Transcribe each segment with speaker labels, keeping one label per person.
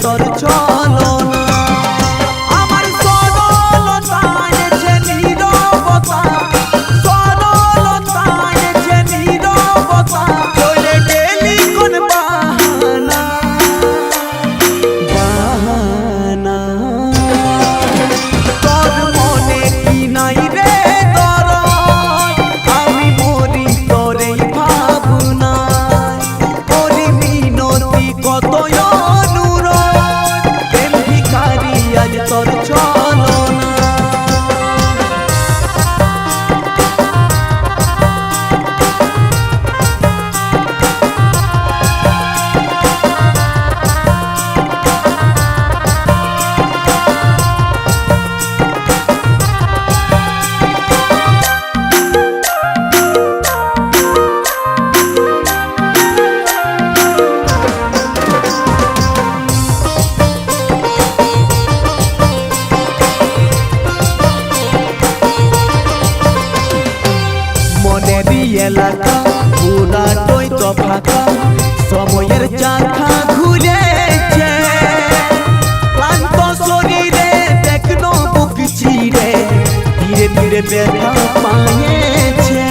Speaker 1: তোর চলনা আমার সরলতা এনেছে নীরবতা সরলতা এনেছে নীরবতা চলে গেলি কোন বাহানা বাহানা তোর মনে কি নাই রে দরদ আমি মরি তোরে ভাবনা করি মিনতি কত অনুরোধ প্রেম ভিখারি আজ তোর চলনা এলাকা পুরাটাই তো ফাঁকা সময়ের চাকা ঘুরেছে ক্লান্ত শরীরে দেখনো বুক চিরে ধীরে ধীরে ব্যথা পায়েছে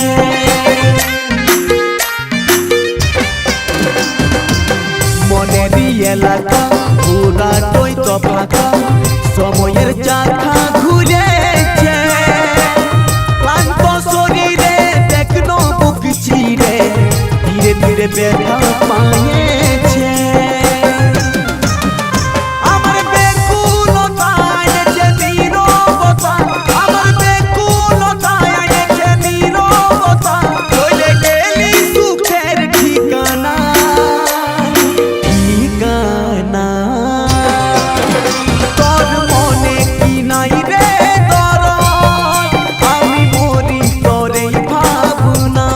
Speaker 1: মনেরই এলাকা পুরাটাই তো ফাঁকা সময়ের চাকা ঘুরেছে ক্লান্ত শরীরে দেখনো বুক চিরে ধীরে ধীরে ব্যথা পায়েছে আমার বেকুলতা এনেছে নীরবতা আমার বেকুলতা এনেছে নীরবতা চলে গেলি সুখের ঠিকানা ঠিকানা তোর মনে কি নাই রে দরদ আমি মরি তোরে ভাবনা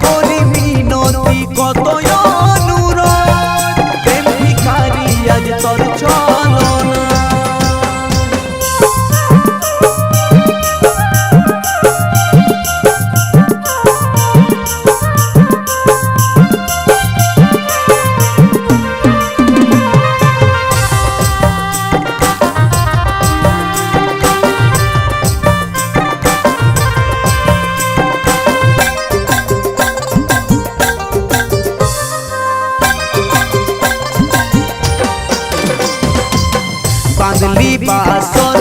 Speaker 1: করি মিনতি কত অনুরোধ প্রেম ভিখারি আজ তোর চলনা বাঁধলি বাসর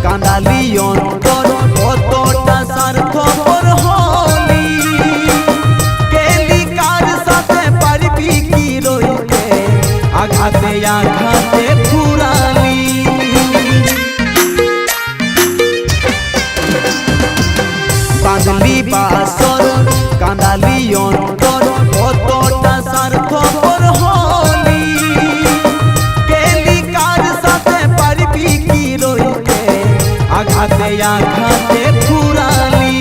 Speaker 1: কাঁদালি অন্তর কতটা স্বার্থপর হলি গেলি কার সাথে পারবি কি রইতে আঘাতে আঘাতে ফুরালি বাঁধলি বাসর কাঁদালি অন্তর কতটা স্বার্থপর হলি আঘাতে আঘাতে ফুরালি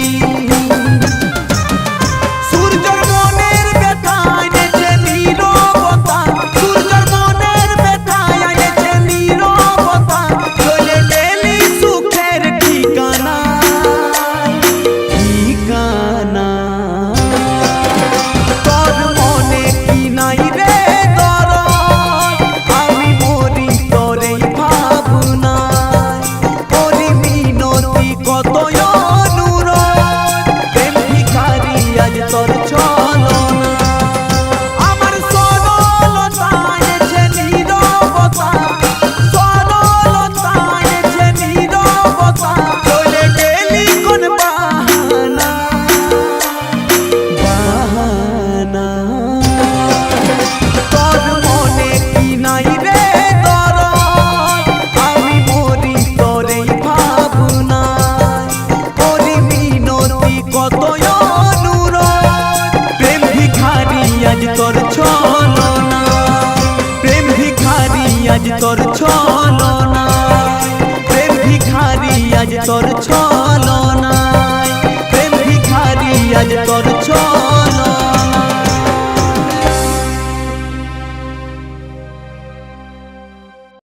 Speaker 1: সূর্যের মনের ব্যথা এনেছে নীরবতা সূর্যের মনের ব্যথা এনেছে নীরবতা চলে গেলি সুখের ঠিকানা ঠিকানা তোর মনে কি নাই রে দরদ আমি মরি তোরে ভাবনা কত অনুরোধ প্রেম ভিখারি আজ তোর চলনা আমার সরলতা এনেছে নীরবতা সরলতা এনেছে নীরবতা চলে গেলি কোন বাহানা বাহানা তোর মনে কি নাই রে দরদ আমি মরি তোরে ভাবনা কত অনুরোধ প্রেম ভিখারি আজ তোর চলনা প্রেম ভিখারি আজ তোর চলনা প্রেম ভিখারি আজ তোর চলনা।